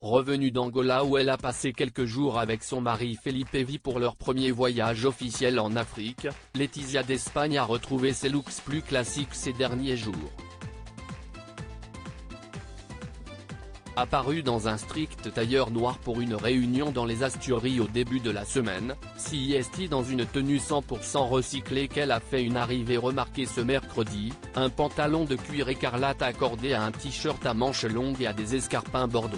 revenue d'Angola où elle a passé quelques jours avec son mari Felipe Vi pour leur premier voyage officiel en Afrique, Laetitia d'Espagne a retrouvé ses looks plus classiques ces derniers jours. Apparue dans un strict tailleur noir pour une réunion dans les Asturies au début de la semaine, c'est dans une tenue 100% recyclée qu'elle a fait une arrivée remarquée ce mercredi, un pantalon de cuir écarlate accordé à un t-shirt à manches longues et à des escarpins bordeaux.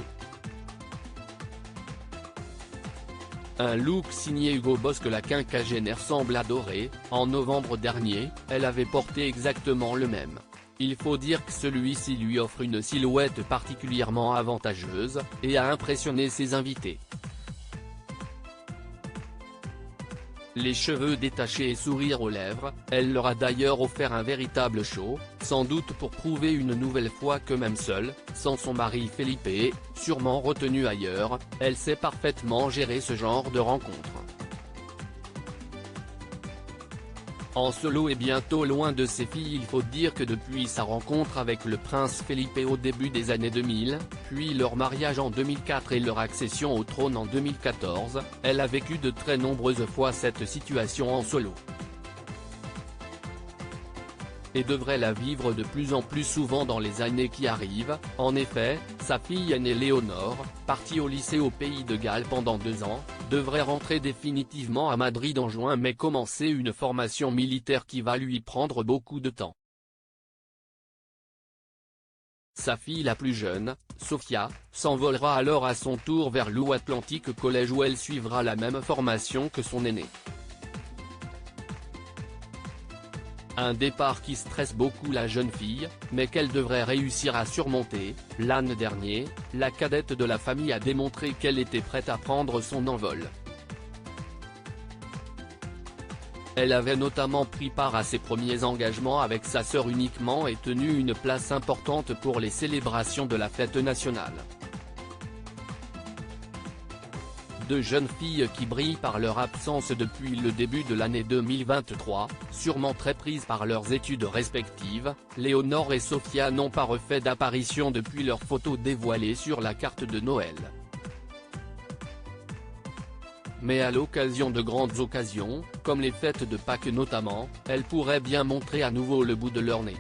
Un look signé Hugo Boss que la quinquagénaire semble adorer. En novembre dernier, elle avait porté exactement le même. Il faut dire que celui-ci lui offre une silhouette particulièrement avantageuse, et a impressionné ses invités. Les cheveux détachés et sourire aux lèvres, elle leur a d'ailleurs offert un véritable show, sans doute pour prouver une nouvelle fois que même seule, sans son mari Felipe, sûrement retenu ailleurs, elle sait parfaitement gérer ce genre de rencontre. En solo et bientôt loin de ses filles, il faut dire que depuis sa rencontre avec le prince Felipe au début des années 2000, puis leur mariage en 2004 et leur accession au trône en 2014, elle a vécu de très nombreuses fois cette situation en solo. Et devrait la vivre de plus en plus souvent dans les années qui arrivent. En effet, sa fille aînée Léonore, partie au lycée au Pays de Galles pendant 2 ans, devrait rentrer définitivement à Madrid en juin mais commencer une formation militaire qui va lui prendre beaucoup de temps. Sa fille la plus jeune, Sofia, s'envolera alors à son tour vers l'Atlantic College où elle suivra la même formation que son aîné. Un départ qui stresse beaucoup la jeune fille, mais qu'elle devrait réussir à surmonter. L'an dernier, la cadette de la famille a démontré qu'elle était prête à prendre son envol. Elle avait notamment pris part à ses premiers engagements avec sa sœur uniquement et tenu une place importante pour les célébrations de la fête nationale. Deux jeunes filles qui brillent par leur absence depuis le début de l'année 2023, sûrement très prises par leurs études respectives. Léonore et Sofia n'ont pas refait d'apparition depuis leurs photos dévoilées sur la carte de Noël. Mais à l'occasion de grandes occasions, comme les fêtes de Pâques notamment, elles pourraient bien montrer à nouveau le bout de leur nez.